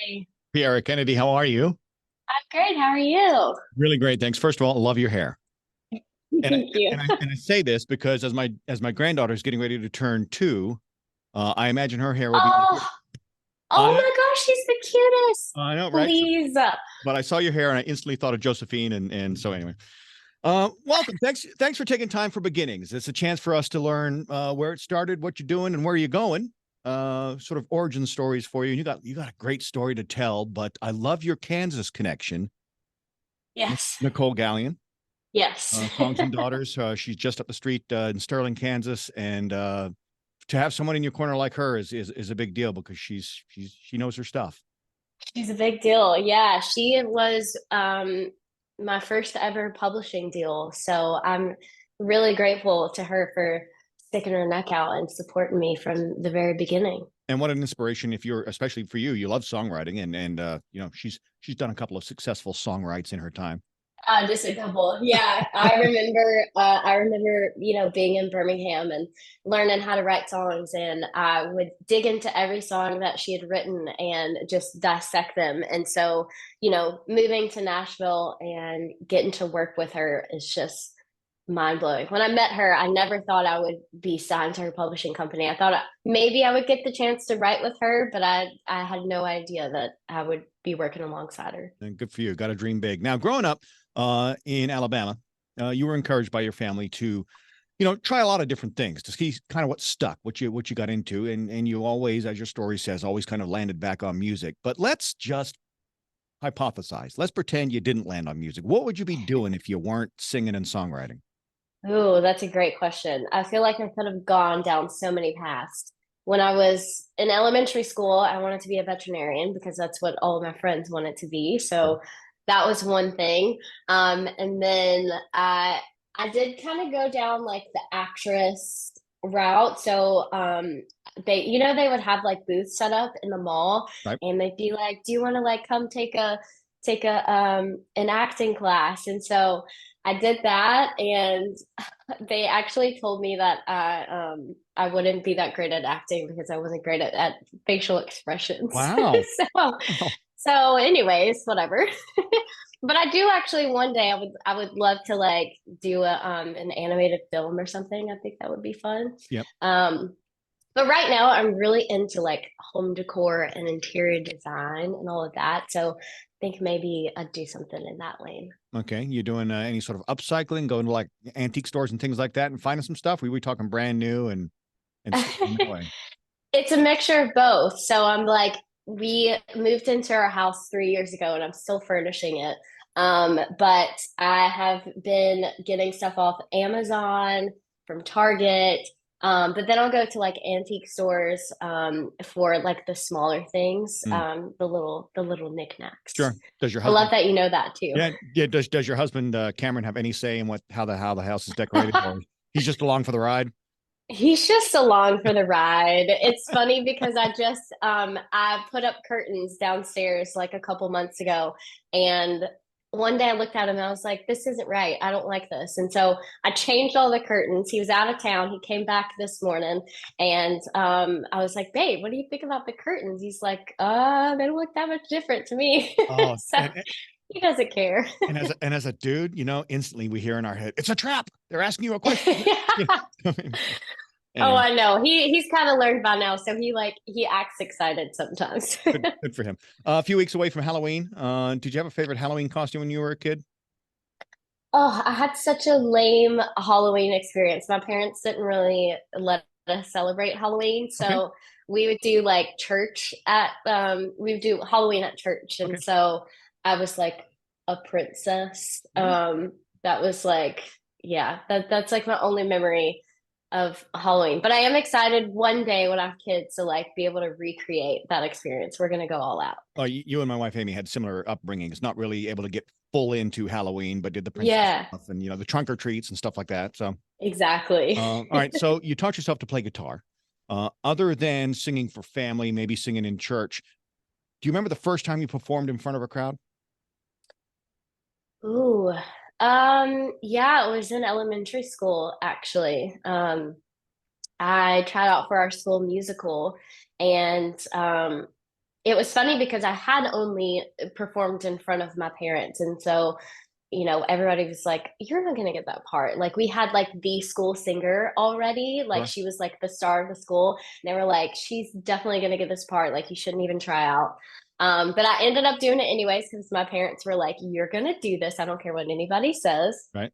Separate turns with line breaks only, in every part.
Hey,
Tiera Kennedy, how are you?
I'm great. How are you?
Really great, thanks. First of all, I love your hair, and
Thank you.
I say this because as my granddaughter is getting ready to turn 2, I imagine her hair will be like
Oh, oh
I
my gosh, she's the cutest.
I know, right?
Please.
But I saw your hair and I instantly thought of Josephine, and so anyway, welcome. Thanks for taking time for beginnings. It's a chance for us to learn where it started, what you're doing, and where you're going. Sort of origin stories for you. And you got a great story to tell. But I love your Kansas connection,
Yes.
Nicole Gallion.
Yes.
Songs and Daughters. She's just up the street in Sterling, Kansas, and to have someone in your corner like her is a big deal because she knows her stuff.
She's a big deal. Yeah, she was my first ever publishing deal. So I'm really grateful to her for sticking her neck out and supporting me from the very beginning.
And what an inspiration! If you're especially for you, you love songwriting, and she's done a couple of successful songwrites in her time.
Just a couple. Yeah, I remember, being in Birmingham and learning how to write songs, and I would dig into every song that she had written and just dissect them. And so, moving to Nashville and getting to work with her is just mind blowing. When I met her, I never thought I would be signed to her publishing company. I thought maybe I would get the chance to write with her, but I had no idea that I would be working alongside her.
And good for you. Got to dream big. Now, growing up in Alabama, you were encouraged by your family to, try a lot of different things to see kind of what stuck, what you got into, and you always, as your story says, always kind of landed back on music. But let's just hypothesize. Let's pretend you didn't land on music. What would you be doing if you weren't singing and songwriting?
Oh, that's a great question. I feel like I could have gone down so many paths. When I was in elementary school, I wanted to be a veterinarian because that's what all of my friends wanted to be. So that was one thing. And then I did kind of go down like the actress route. So they would have like booths set up in the mall,
Right.
and they'd be like, "Do you want to like come take a an acting class?" And so I did that, and they actually told me that I wouldn't be that great at acting because I wasn't great at facial expressions.
Wow.
so
Wow.
so anyways, whatever. But I do actually one day I would love to like do an animated film or something. I think that would be fun.
Yep.
Um but right now I'm really into like home decor and interior design and all of that. So I think maybe I'd do something in that lane.
Okay. You doing any sort of upcycling, going to like antique stores and things like that, and finding some stuff? We talking brand new and sticking that way.
It's a mixture of both. So I'm like, we moved into our house 3 years ago and I'm still furnishing it. But I have been getting stuff off Amazon, from Target. But then I'll go to like antique stores for like the smaller things,
Mm.
the little knickknacks.
Sure. Does your
I love
husband?
that you know that too.
Yeah. Yeah. Does your husband Cameron have any say in how the house is decorated, or he's just along for the ride?
He's just along for the ride. It's funny because I put up curtains downstairs like a couple months ago, and one day I looked at him and I was like, "This isn't right. I don't like this." And so I changed all the curtains. He was out of town. He came back this morning, and I was like, "Babe, what do you think about the curtains?" He's like, they don't look that much different to me."
Oh,
So he doesn't care.
and as a dude, instantly we hear in our head, it's a trap. They're asking you a question. I mean,
Oh,
anyway,
I know. He's kind of learned by now, so he acts excited sometimes.
good for him. A few weeks away from Halloween. Did you have a favorite Halloween costume when you were a kid?
Oh, I had such a lame Halloween experience. My parents didn't really let us celebrate Halloween,
Okay.
so we would do like church at we would do Halloween at church, and
Okay.
so I was like a princess. That was like yeah, that's like my only memory of Halloween. But I am excited one day when I have kids to like be able to recreate that experience. We're gonna go all out.
You and my wife Amy had similar upbringings. Not really able to get full into Halloween, but did the princess
Yeah,
stuff and the trunk or treats and stuff like that. So,
exactly.
all right. So you taught yourself to play guitar. Other than singing for family, maybe singing in church. Do you remember the first time you performed in front of a crowd?
Ooh, yeah, it was in elementary school actually. I tried out for our school musical, and it was funny because I had only performed in front of my parents. And so, everybody was like, you're not going to get that part. Like, we had like the school singer already. Like,
Sure.
she was like the star of the school. And they were like, she's definitely going to get this part. Like, you shouldn't even try out. But I ended up doing it anyways because my parents were like, you're going to do this. I don't care what anybody says.
Right.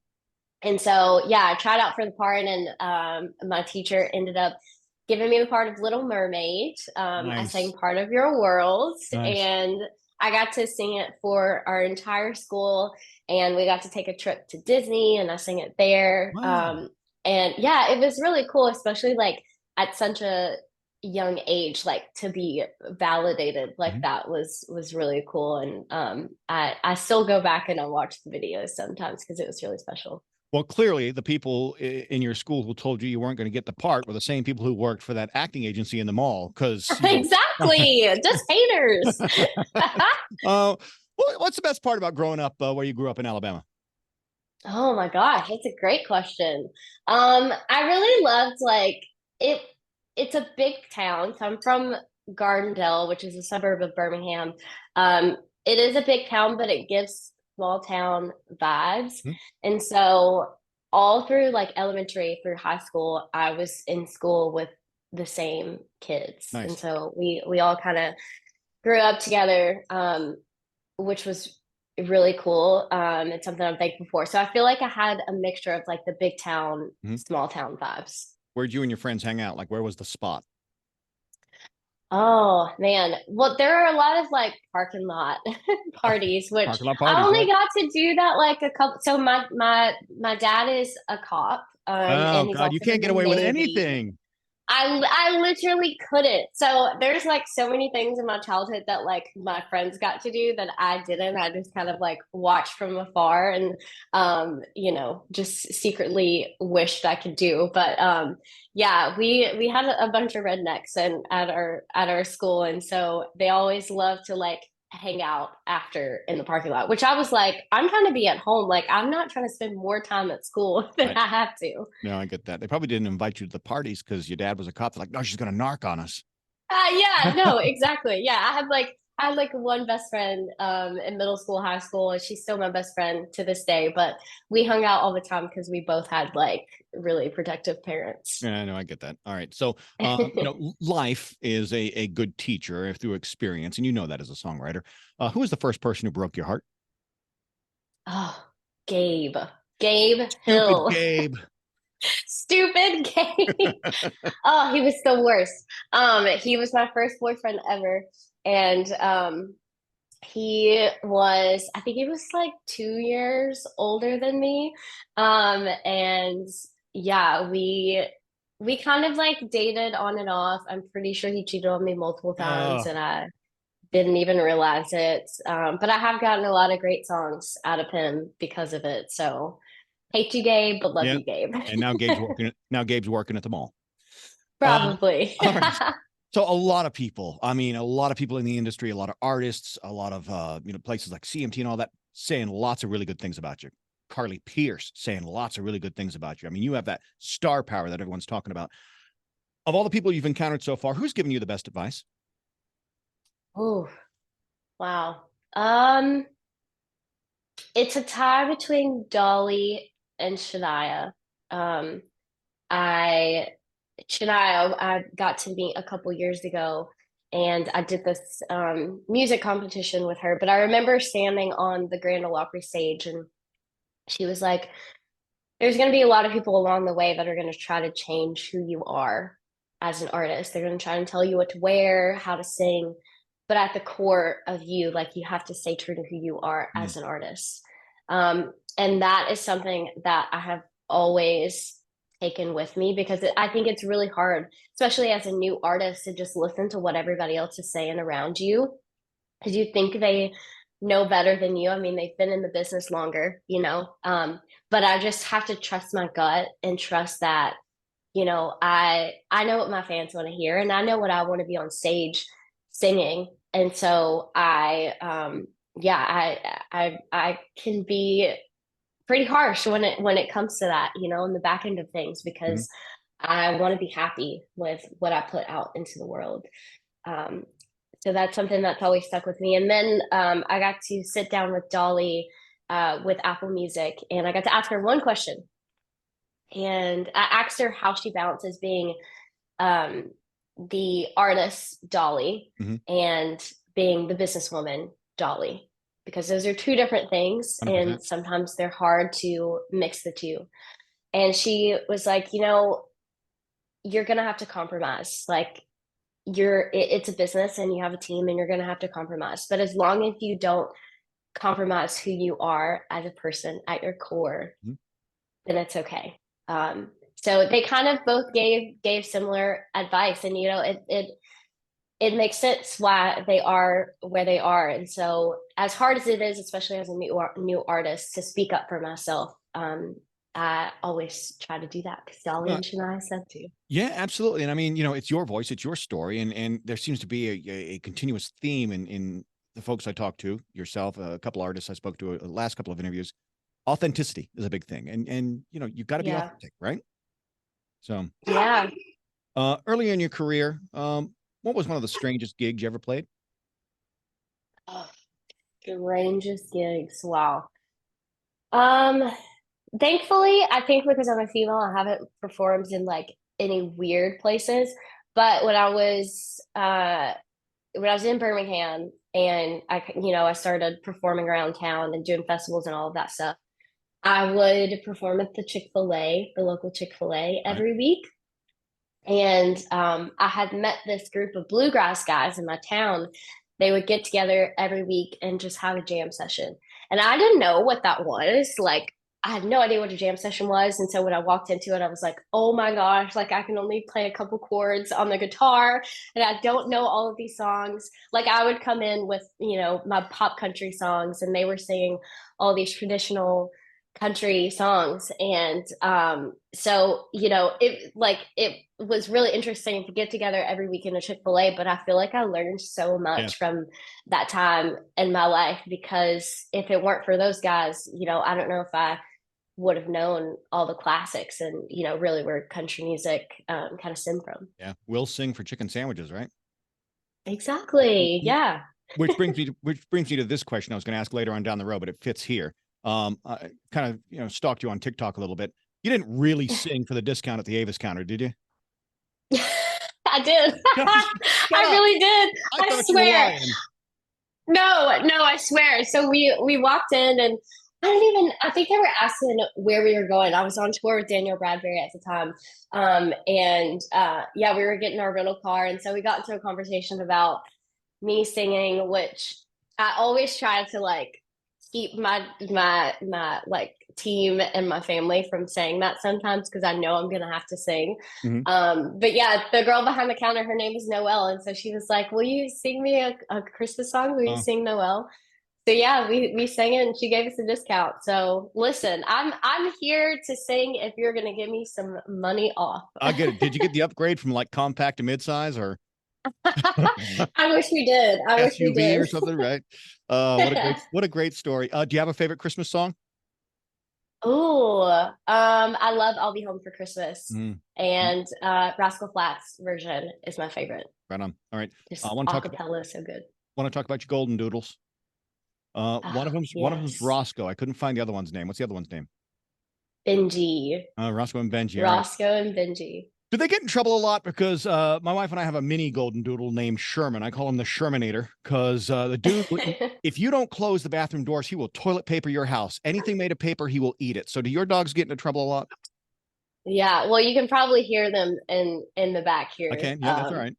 And so, yeah, I tried out for the part, and my teacher ended up giving me the part of Little Mermaid. I sang
Nice.
part of Your World,
Nice.
and I got to sing it for our entire school. And we got to take a trip to Disney, and I sang it there.
Wow.
And yeah, it was really cool, especially like at such a young age, like to be validated like
Mhm.
that was really cool. And I still go back and I watch the videos sometimes because it was really special.
Well, clearly, the people in your school who told you you weren't going to get the part were the same people who worked for that acting agency in the mall. Because
Exactly. Just haters.
uh, what's the best part about growing up where you grew up in Alabama?
Oh my gosh, that's a great question. I really loved like it it's a big town. So I'm from Gardendale, which is a suburb of Birmingham. It is a big town, but it gives small town vibes.
Hmm?
And so all through like elementary through high school, I was in school with the same kids. And
Nice.
so we all kind of grew up together, which was really cool. It's something I'm thankful for. So I feel like I had a mixture of like the big town,
Hmm.
small town vibes.
Where'd you and your friends hang out? Like, where was the spot?
Oh man. Well, there are a lot of like parking lot parties, which
Parking lot
I
parties,
only
right?
got to do that like a couple. So my dad is a cop,
Oh
and he's
God, you
also
can't
in
get
the
away with
Navy.
anything.
I literally couldn't. So there's like so many things in my childhood that like my friends got to do that I didn't. I just kind of like watched from afar and just secretly wished I could do. But yeah, we had a bunch of rednecks and at our school, and so they always loved to like hang out after in the parking lot, which I was like, I'm trying to be at home. Like I'm not trying to spend more time at school than
Right.
I have to.
No, I get that. They probably didn't invite you to the parties because your dad was a cop. They're like, no, she's going to narc on us.
Yeah, no, exactly. Yeah, I had like one best friend in middle school, high school, and she's still my best friend to this day. But we hung out all the time because we both had like really protective parents.
Yeah, no, I get that. All right. So, life is a good teacher through experience, and you know that as a songwriter. Who was the first person who broke your heart?
Oh, Gabe. Gabe
Stupid
Hill.
Gabe.
Stupid Gabe. Oh, he was the worst. He was my first boyfriend ever. And I think he was like 2 years older than me. And yeah, we kind of like dated on and off. I'm pretty sure he cheated on me multiple times
Oh,
and I didn't even realize it. But I have gotten a lot of great songs out of him because of it. So hate you, Gabe, but love
yeah.
you, Gabe.
And now Gabe's working. Now Gabe's working at the mall.
Probably.
All right. So a lot of people, I mean, a lot of people in the industry, a lot of artists, a lot of places like CMT and all that, saying lots of really good things about you. Carly Pierce saying lots of really good things about you. I mean, you have that star power that everyone's talking about. Of all the people you've encountered so far, who's given you the best advice?
Oh, wow. Um, it's a tie between Dolly and Shania. Um, I Shania, I got to meet a couple years ago, and I did this music competition with her. But I remember standing on the Grand Ole Opry stage, and she was like, "There's going to be a lot of people along the way that are going to try to change who you are as an artist. They're going to try and tell you what to wear, how to sing, but at the core of you, like you have to stay true to who you are
Mm,
as an artist." And that is something that I have always taken with me because I think it's really hard, especially as a new artist, to just listen to what everybody else is saying around you because you think they know better than you. I mean, they've been in the business longer, but I just have to trust my gut and trust that, I know what my fans want to hear and I know what I want to be on stage singing. And so yeah, I can be pretty harsh when it comes to that, in the back end of things
mhm.
because I want to be happy with what I put out into the world. Um, So that's something that's always stuck with me. And then I got to sit down with Dolly with Apple Music, and I got to ask her one question. And I asked her how she balances being um, the artist Dolly
Mm-hmm.
and being the businesswoman Dolly, because those are two different things,
100%.
and sometimes they're hard to mix the two. And she was like, you're gonna have to compromise. Like it's a business and you have a team and you're gonna have to compromise. But as long as you don't compromise who you are as a person at your core,
Mm-hmm.
then it's okay. So they kind of both gave similar advice, and it makes sense why they are where they are. And so, as hard as it is, especially as a new artist, to speak up for myself, I always try to do that because Dolly
Uh,
and Shania said to.
yeah, absolutely. And I mean, it's your voice, it's your story, and there seems to be a continuous theme in the folks I talk to, yourself, a couple artists I spoke to, the last couple of interviews. Authenticity is a big thing, and you've got to be
Yeah,
authentic, right? So,
yeah.
early in your career, what was one of the strangest gigs you ever played?
Oh, strangest gigs. Wow. Um, Thankfully, I think because I'm a female, I haven't performed in like any weird places. But when I was in Birmingham and I started performing around town and doing festivals and all of that stuff, I would perform at the Chick-fil-A, the local Chick-fil-A
Right.
every week. And I had met this group of bluegrass guys in my town. They would get together every week and just have a jam session. And I didn't know what that was. Like, I had no idea what a jam session was. And so when I walked into it, I was like, oh my gosh, like I can only play a couple chords on the guitar and I don't know all of these songs. Like, I would come in with, my pop country songs, and they were singing all these traditional country songs. And so it was really interesting to get together every week in a Chick-fil-A, but I feel like I learned so
Yeah.
much from that time in my life, because if it weren't for those guys, I don't know if I would have known all the classics and really where country music kind of stem from.
Yeah. We'll sing for chicken sandwiches, right?
Exactly, yeah.
Which brings me to this question I was going to ask later on down the road, but it fits here. I kind of stalked you on TikTok a little bit. You didn't really sing for the discount at the Avis counter, did you?
I did.
Shut
I
up!
really did.
I
I
thought you were
swear.
lying.
No, I swear. So we walked in, and I think they were asking where we were going. I was on tour with Daniel Bradbury at the time. And yeah, we were getting our rental car. And so we got into a conversation about me singing, which I always try to like keep my like team and my family from saying that sometimes, because I know I'm gonna have to sing.
Mhm.
But yeah, the girl behind the counter, her name is Noelle, and so she was like, "Will you sing me a Christmas song? Will you
Oh,
sing Noelle?" So yeah, we sang it, and she gave us a discount. So listen, I'm here to sing if you're gonna give me some money off.
I get it. Did you get the upgrade from like compact to midsize or
I wish we did. I wish we
SUV or
did.
something? Right. What a great story. Do you have a favorite Christmas song?
Oh, I love "I'll Be Home for Christmas,"
Mm,
and Rascal Flatts version is my favorite.
right on. All right. I
Just
want to talk about
acapella, so good.
your golden doodles. One of
Oh,
them's
yes,
Roscoe. I couldn't find the other one's name. What's the other one's name?
Benji,
Roscoe and Benji. All right.
Roscoe and Benji.
Do they get in trouble a lot? Because my wife and I have a mini golden doodle named Sherman. I call him the Shermanator because the dude, if you don't close the bathroom doors, he will toilet paper your house. Anything made of paper, he will eat it. So do your dogs get into trouble a lot?
Yeah, well, you can probably hear them in the back
I
here.
can. Yeah, that's all right.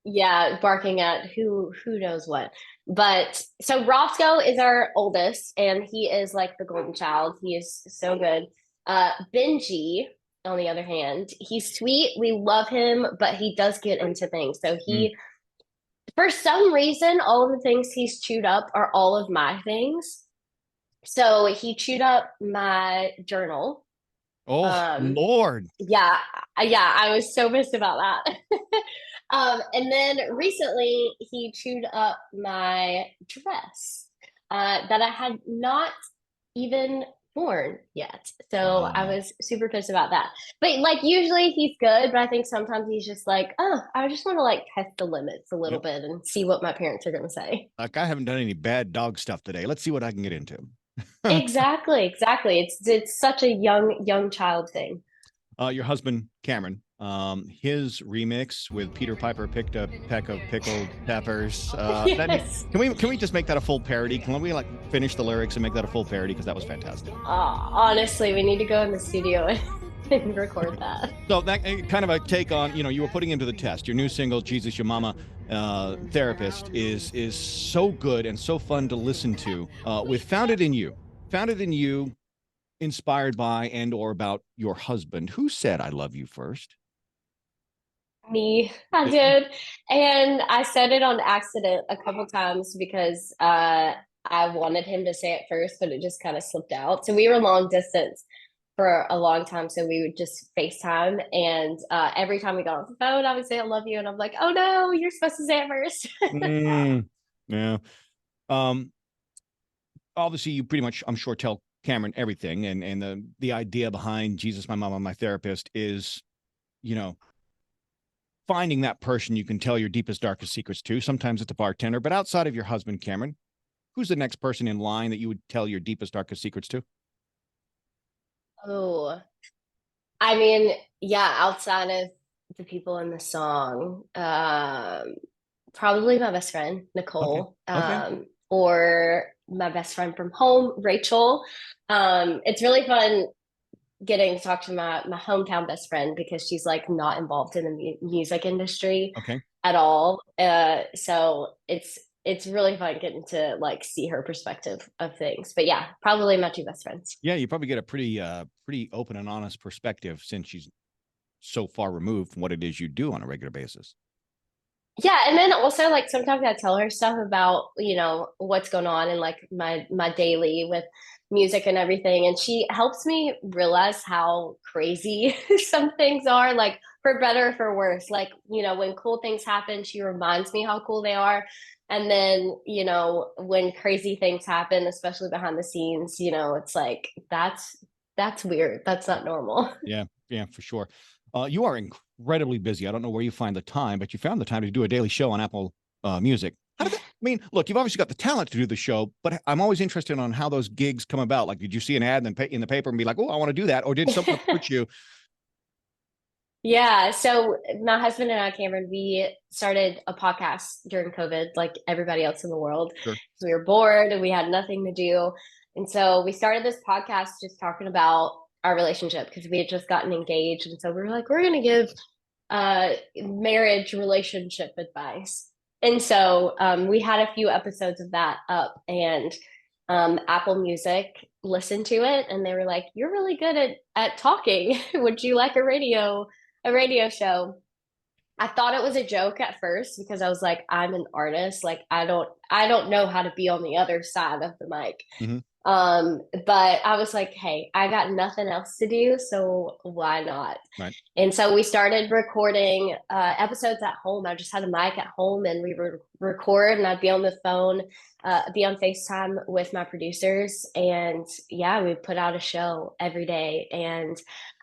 Yeah, barking at who knows what. But so Roscoe is our oldest, and he is like the golden child. He is so good. Benji, on the other hand, he's sweet. We love him, but he does get into things. So
Mm.
for some reason, all of the things he's chewed up are all of my things. So he chewed up my journal.
Oh,
Um,
Lord.
yeah, yeah, I was so pissed about that. And then recently he chewed up my dress that I had not even born yet. So I
Oh,
was super pissed about that. But like usually he's good, but I think sometimes he's just like, oh, I just want to like test the limits a little
yep.
bit and see what my parents are gonna say.
Like I haven't done any bad dog stuff today. Let's see what I can get into.
Exactly, exactly. It's such a young child thing.
Your husband Cameron, his remix with Peter Piper picked a peck of pickled peppers.
Yes.
Can we just make that a full parody? Can we like finish the lyrics and make that a full parody because that was fantastic.
Honestly, we need to go in the studio and record that.
So that kind of a take on, you were putting him to the test. Your new single, Jesus Your Mama, Therapist, is so good and so fun to listen to. With Founded in You. Founded in You, inspired by and or about your husband. Who said I love you first?
Me, I did. And I said it on accident a couple times because I wanted him to say it first, but it just kind of slipped out. So we were long distance for a long time. So we would just FaceTime. And every time we got off the phone, I would say, I love you. And I'm like, oh no, you're supposed to say it first.
Mm, yeah. Um, Obviously you pretty much, I'm sure, tell Cameron everything. And the idea behind Jesus, My Mama, My Therapist is, you know, finding that person you can tell your deepest, darkest secrets to. Sometimes it's a bartender, but outside of your husband, Cameron, who's the next person in line that you would tell your deepest, darkest secrets to?
Oh, I mean, yeah, outside of the people in the song, probably my best friend,
Okay.
Nicole,
Okay.
or my best friend from home, Rachel. It's really fun getting to talk to my hometown best friend because she's like not involved in the music industry
Okay.
at all. So it's really fun getting to like see her perspective of things. But yeah, probably my two best friends.
Yeah, you probably get a pretty open and honest perspective since she's so far removed from what it is you do on a regular basis.
Yeah, and then also like sometimes I tell her stuff about, what's going on in like my daily with music and everything, and she helps me realize how crazy some things are, like for better or for worse. Like, when cool things happen, she reminds me how cool they are. And then, when crazy things happen, especially behind the scenes, it's like that's weird. That's not normal.
Yeah, yeah, for sure. You are incredibly busy. I don't know where you find the time, but you found the time to do a daily show on Apple Music. How did that? I mean, look, you've obviously got the talent to do the show, but I'm always interested on how those gigs come about. Like, did you see an ad in the paper and be like, "Oh, I want to do that," or did someone approach you?
Yeah, so my husband and I, Cameron, we started a podcast during COVID, like everybody else in the world.
Sure.
So we were bored and we had nothing to do. And so we started this podcast just talking about our relationship because we had just gotten engaged. And so we were like, we're going to give marriage relationship advice. And so we had a few episodes of that up, and Apple Music listened to it and they were like, "You're really good at talking. Would you like a radio show?" I thought it was a joke at first because I was like, I'm an artist. Like I don't know how to be on the other side of the mic.
Mm-hmm.
But I was like, hey, I got nothing else to do, so why not?
Right.
And so we started recording episodes at home. I just had a mic at home and we would record, and I'd be on the phone, be on FaceTime with my producers. And yeah, we put out a show every day. And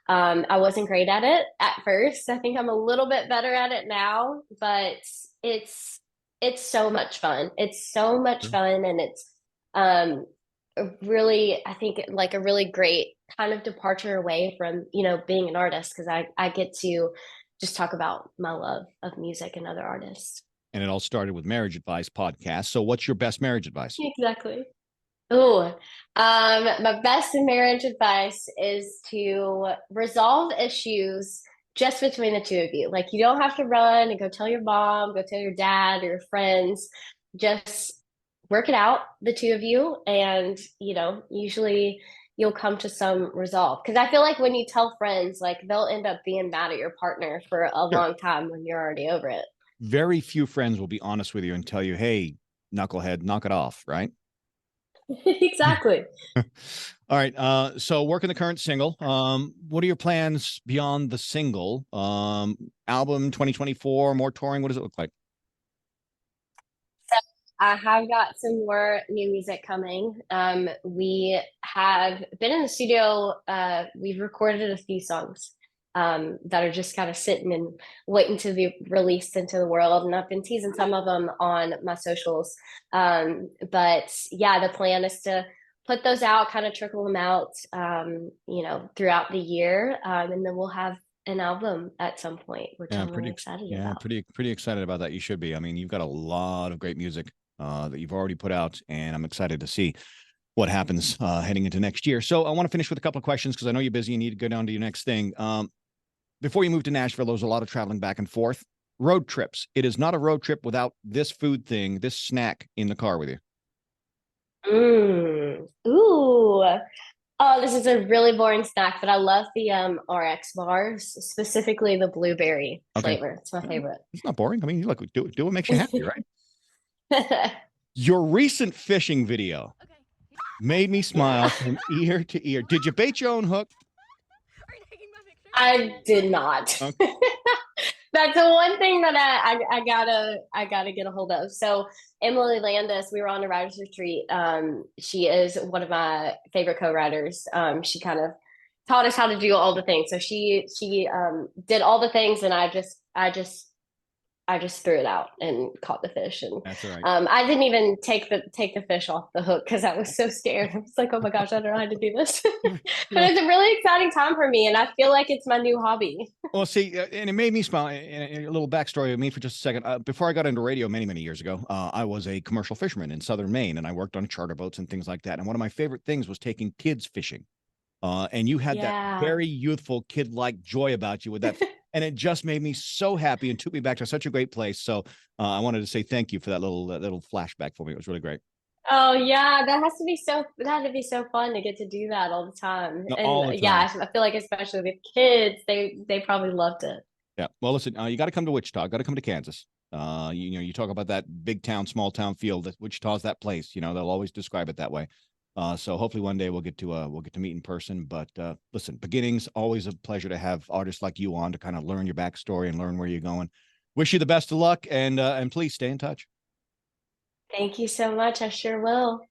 I wasn't great at it at first. I think I'm a little bit better at it now, but it's it's so much fun. It's so much
Sure.
fun, and it's um really, I think, like a really great kind of departure away from, being an artist because I get to just talk about my love of music and other artists.
And it all started with Marriage Advice podcast. So, what's your best marriage advice?
Exactly. Oh, my best marriage advice is to resolve issues just between the two of you. Like, you don't have to run and go tell your mom, go tell your dad or your friends. Just work it out, the two of you, and usually you'll come to some resolve. Because I feel like when you tell friends, like they'll end up being mad at your partner for a
Sure.
long time when you're already over it.
Very few friends will be honest with you and tell you, "Hey, knucklehead, knock it off." Right.
Exactly.
All right. So working the current single. What are your plans beyond the single? Album 2024, more touring. What does it look like?
I have got some more new music coming. We have been in the studio. We've recorded a few songs that are just kind of sitting and waiting to be released into the world. And I've been teasing some of them on my socials. But yeah, the plan is to put those out, kind of trickle them out, throughout the year. And then we'll have an album at some point, which
Yeah,
I'm really excited
yeah,
about.
pretty excited about that. You should be. I mean, you've got a lot of great music that you've already put out, and I'm excited to see what happens heading into next year. So I want to finish with a couple of questions because I know you're busy and need to go down to your next thing. Before you moved to Nashville, there was a lot of traveling back and forth. Road trips. It is not a road trip without this food thing, this snack in the car with you.
Ooh. Oh, this is a really boring snack, but I love the RX bars, specifically the blueberry
Okay.
flavor. It's my favorite.
It's not boring. I mean, you look, do what makes you happy, right? Your recent fishing video made me smile from ear to ear. Did you bait your own hook?
I did not.
Okay.
That's the one thing that I gotta get a hold of. So Emily Landis, we were on a writers retreat. She is one of my favorite co-writers. She kind of taught us how to do all the things. So she did all the things, and I just threw it out and caught the fish. And
That's all right.
I didn't even take the fish off the hook because I was so scared. I was like, oh my gosh, I don't know how to do this. But
Well,
it's a really exciting time for me, and I feel like it's my new hobby.
well, see, and it made me smile. And a little backstory of me for just a second. Before I got into radio many years ago, I was a commercial fisherman in southern Maine, and I worked on charter boats and things like that. And one of my favorite things was taking kids fishing. And you had that
Yeah.
very youthful kid-like joy about you with that, and it just made me so happy and took me back to such a great place. So I wanted to say thank you for that little flashback for me. It was really great.
Oh yeah, that had to be so fun to get to do that all the time. And
All the time.
yeah, I feel like especially with kids, they probably loved it.
Yeah. Well, listen, you got to come to Wichita. Got to come to Kansas. You talk about that big town, small town feel. That Wichita's that place. They'll always describe it that way. So hopefully one day we'll get to meet in person. But listen, beginnings always a pleasure to have artists like you on to kind of learn your backstory and learn where you're going. Wish you the best of luck, and please stay in touch.
Thank you so much. I sure will.